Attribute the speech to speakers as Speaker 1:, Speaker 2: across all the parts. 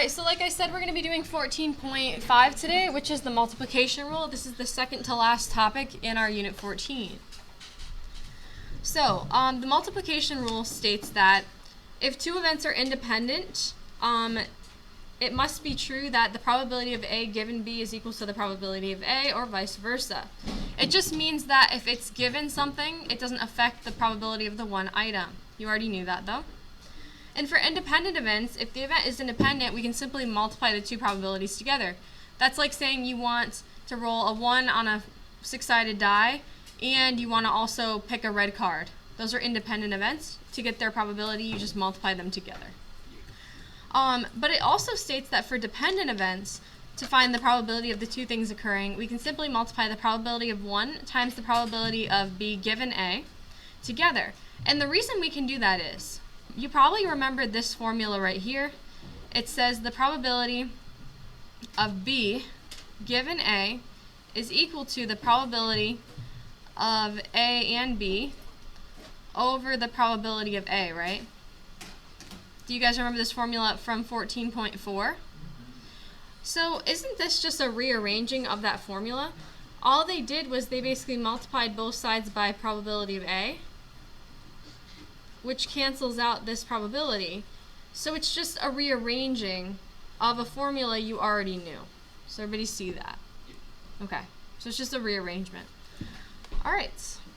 Speaker 1: Alright, so like I said, we're going to be doing 14.5 today, which is the multiplication rule. This is the second to last topic in our Unit 14. So, the multiplication rule states that if two events are independent, it must be true that the probability of A given B is equal to the probability of A, or vice versa. It just means that if it's given something, it doesn't affect the probability of the one item. You already knew that, though. And for independent events, if the event is independent, we can simply multiply the two probabilities together. That's like saying you want to roll a 1 on a 6-sided die, and you want to also pick a red card. Those are independent events. To get their probability, you just multiply them together. But it also states that for dependent events, to find the probability of the two things occurring, we can simply multiply the probability of 1 times the probability of B given A together. And the reason we can do that is, you probably remember this formula right here. It says the probability of B given A is equal to the probability of A and B over the probability of A, right? Do you guys remember this formula from 14.4? So isn't this just a rearranging of that formula? All they did was they basically multiplied both sides by probability of A, which cancels out this probability. So it's just a rearranging of a formula you already knew. So everybody see that? Okay, so it's just a rearrangement. All right,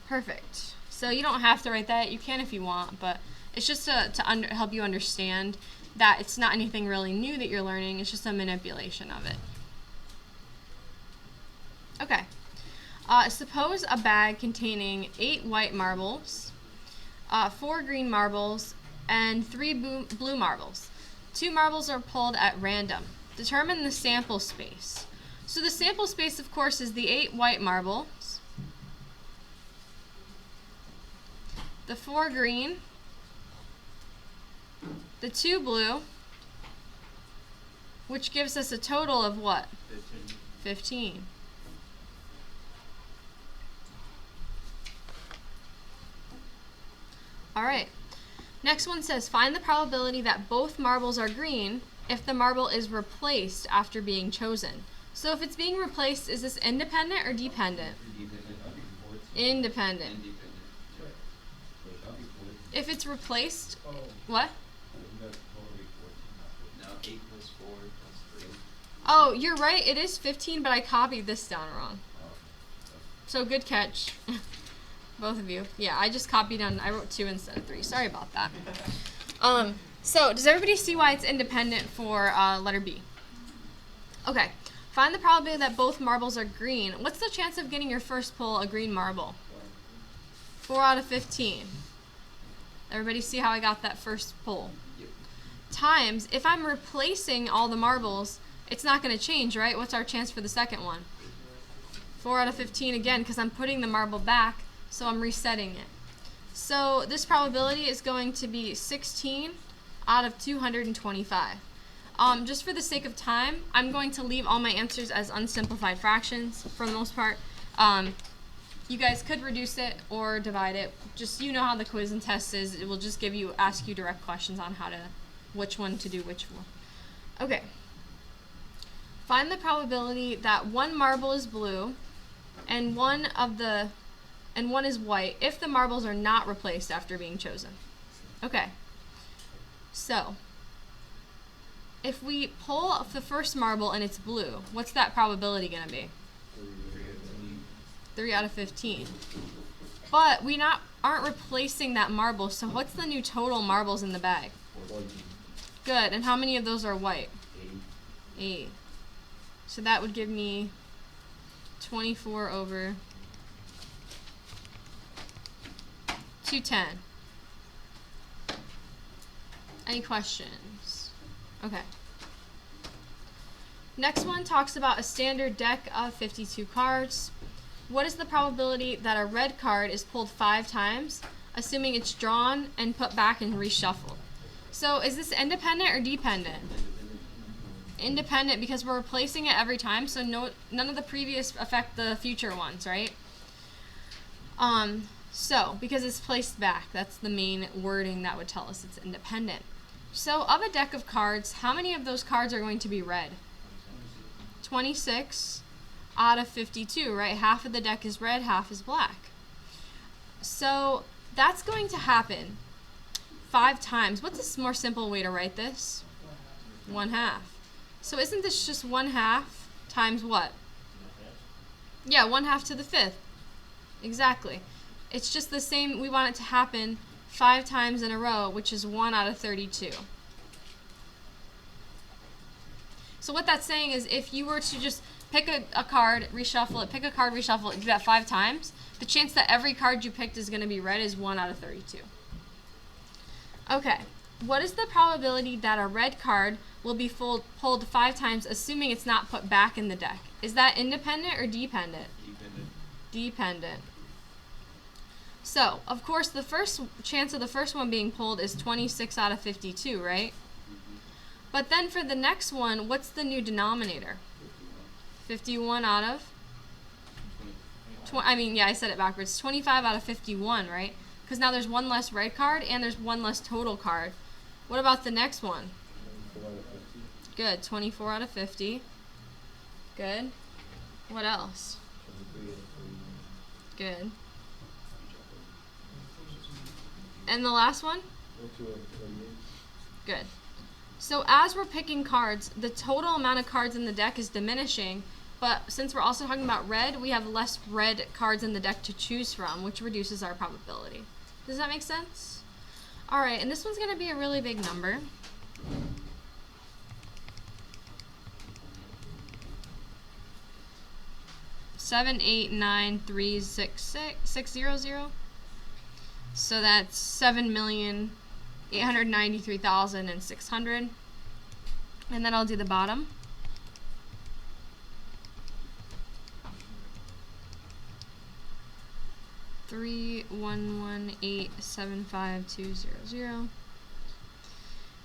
Speaker 1: perfect. So you don't have to write that. You can if you want, but it's just to help you understand that it's not anything really new that you're learning. It's just a manipulation of it. Okay, suppose a bag containing 8 white marbles, 4 green marbles, and 3 blue marbles. 2 marbles are pulled at random. Determine the sample space. So the sample space, of course, is the 8 white marbles, the 4 green, the 2 blue, which gives us a total of what? 15. Alright, next one says find the probability that both marbles are green if the marble is replaced after being chosen. So if it's being replaced, is this independent or dependent? Independent. If it's replaced, what?
Speaker 2: No, 8 plus 4 plus 3.
Speaker 1: Oh, you're right, it is 15, but I copied this down wrong. So good catch. Both of you. Yeah, I just copied on, I wrote 2 instead of 3. Sorry about that. So does everybody see why it's independent for letter B? Okay, find the probability that both marbles are green. What's the chance of getting your first pull a green marble? 4 out of 15. Everybody see how I got that first pull?
Speaker 2: Yep.
Speaker 1: Times, if I'm replacing all the marbles, it's not going to change, right? What's our chance for the second one? 4 out of 15 again, because I'm putting the marble back. So I'm resetting it. So this probability is going to be 16 out of 225. Just for the sake of time, I'm going to leave all my answers as unsimplified fractions for the most part. You guys could reduce it or divide it. Just, you know how the quiz and test is. It will just ask you direct questions on which one to do which one. Okay. Find the probability that one marble is blue and one is white if the marbles are not replaced after being chosen. Okay, so if we pull up the first marble and it's blue, what's that probability going to be? 3 out of 15. But we aren't replacing that marble, so what's the new total marbles in the bag?
Speaker 2: 14.
Speaker 1: Good, and how many of those are white? 8. So that would give me 24 over 210. Any questions? Okay. Next one talks about a standard deck of 52 cards. What is the probability that a red card is pulled 5 times, assuming it's drawn and put back and reshuffled? So is this independent or dependent? Independent, because we're replacing it every time, so none of the previous affect the future ones, right? So, because it's placed back, that's the main wording that would tell us it's independent. So of a deck of cards, how many of those cards are going to be red? 26 out of 52, right? Half of the deck is red, half is black. So that's going to happen 5 times. What's a more simple way to write this? 1/2. So isn't this just 1/2 times what? Yeah, 1/2 to the 5th. Exactly. It's just the same. We want it to happen 5 times in a row, which is 1 out of 32. So what that's saying is if you were to just pick a card, reshuffle it, pick a card, reshuffle it, do that 5 times, the chance that every card you picked is going to be red is 1 out of 32. Okay, what is the probability that a red card will be pulled 5 times, assuming it's not put back in the deck? Is that independent or dependent?
Speaker 2: Dependent.
Speaker 1: Dependent. So, of course, the first chance of the first one being pulled is 26 out of 52, right? But then for the next one, what's the new denominator? 51 out of? I said it backwards. 25 out of 51, right? Because now there's one less red card and there's one less total card. What about the next one? Good. 24 out of 50. Good. What else? Good. And the last one? Good. So as we're picking cards, the total amount of cards in the deck is diminishing, but since we're also talking about red, we have less red cards in the deck to choose from, which reduces our probability. Does that make sense? Alright, and this one's going to be a really big number. Seven, 8, 9, 3, 6, 6, 0, 0. So that's 7,893,600. And then I'll do the bottom. $3,118,75200.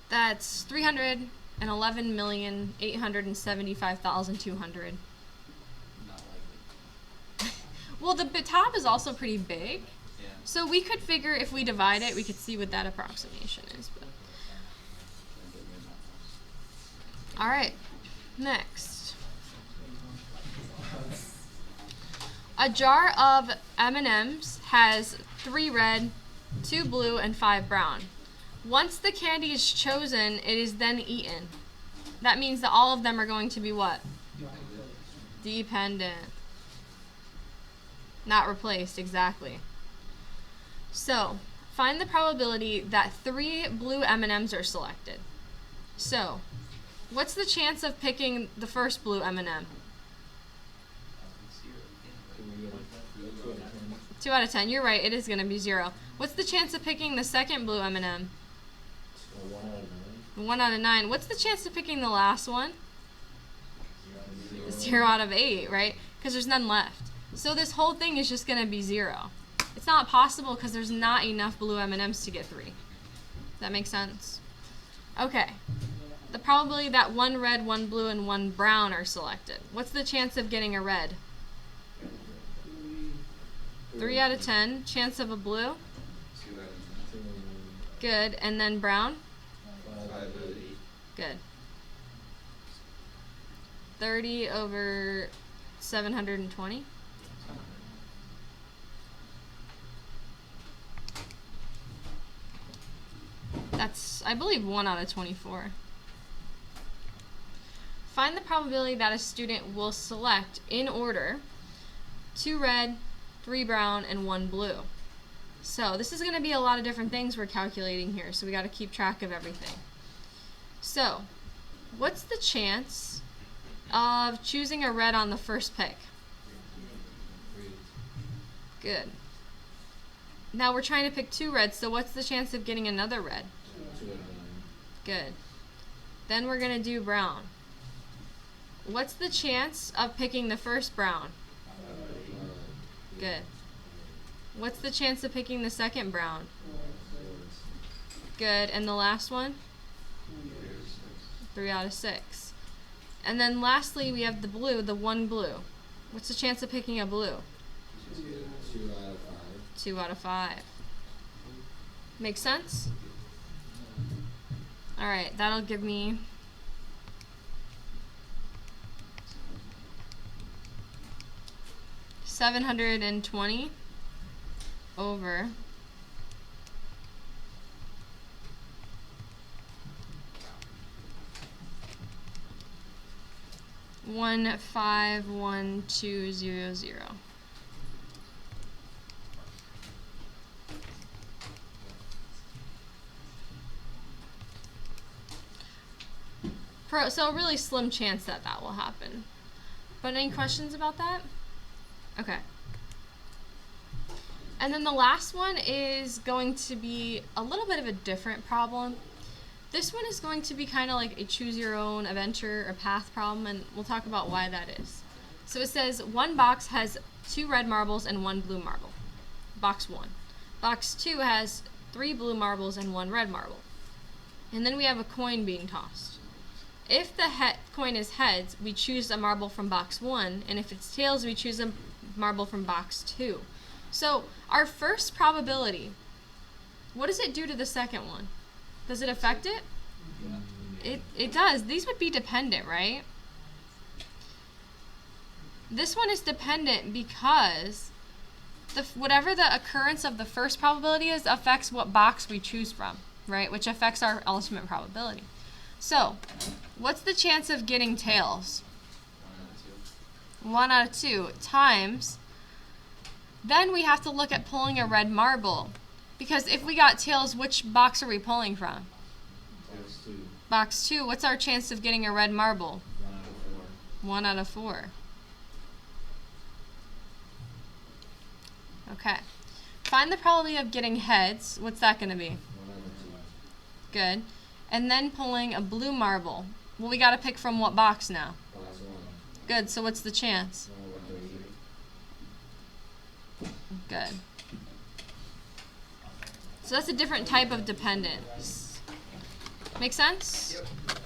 Speaker 1: That's 311,875,200.
Speaker 2: Not likely.
Speaker 1: Well, the top is also pretty big.
Speaker 2: Yeah.
Speaker 1: So we could figure if we divide it, we could see what that approximation is. But. All right, next. A jar of M&Ms has 3 red, 2 blue, and 5 brown. Once the candy is chosen, it is then eaten. That means that all of them are going to be what? Dependent. Not replaced, exactly. So, find the probability that 3 blue M&Ms are selected. So, what's the chance of picking the first blue M&M? 2 out of 10. You're right, it is going to be 0. What's the chance of picking the second blue M&M? 1 out of 9. What's the chance of picking the last one? 0 out of 8, right? Because there's none left. So this whole thing is just going to be 0. It's not possible because there's not enough blue M&Ms to get 3. That makes sense? Okay. The probability that 1 red, 1 blue, and 1 brown are selected. What's the chance of getting a red? 3 out of 10. Chance of a blue?
Speaker 2: 2 out of 10.
Speaker 1: Good. And then brown?
Speaker 2: 5 out of 8.
Speaker 1: Good. 30 over 720. That's, I believe, 1 out of 24. Find the probability that a student will select, in order, 2 red, 3 brown, and 1 blue. So this is going to be a lot of different things we're calculating here, so we got to keep track of everything. So, what's the chance of choosing a red on the first pick? Good. Now we're trying to pick 2 reds, so what's the chance of getting another red? Good. Then we're going to do brown. What's the chance of picking the first brown? Good. What's the chance of picking the second brown? Good. And the last one? 3 out of 6. And then lastly, we have the blue, the 1 blue. What's the chance of picking a blue?
Speaker 3: 2 out of 5.
Speaker 1: 2 out of 5. Make sense? Alright, that'll give me 720 over 151200. So a really slim chance that that will happen. But any questions about that? Okay. And then the last one is going to be a little bit of a different problem. This one is going to be kind of like a choose your own adventure or path problem, and we'll talk about why that is. So it says one box has 2 red marbles and 1 blue marble. Box 1. Box 2 has 3 blue marbles and 1 red marble. And then we have a coin being tossed. If the coin is heads, we choose a marble from box 1, and if it's tails, we choose a marble from box 2. So our first probability, what does it do to the second one? Does it affect it?
Speaker 2: Yeah.
Speaker 1: It does. These would be dependent, right? This one is dependent because whatever the occurrence of the first probability is affects what box we choose from, right? Which affects our ultimate probability. So, what's the chance of getting tails? 1 out of 2 times. Then we have to look at pulling a red marble. Because if we got tails, which box are we pulling from?
Speaker 3: Box 2.
Speaker 1: Box 2. What's our chance of getting a red marble?
Speaker 3: 1 out of 4.
Speaker 1: 1 out of 4. Okay. Find the probability of getting heads. What's that going to be?
Speaker 3: 1 out of 2.
Speaker 1: Good. And then pulling a blue marble. Well, we got to pick from what box now?
Speaker 3: Box 1.
Speaker 1: Good. So what's the chance?
Speaker 3: 1 over 3.
Speaker 1: Good. So that's a different type of dependence. Make sense?
Speaker 2: Yep.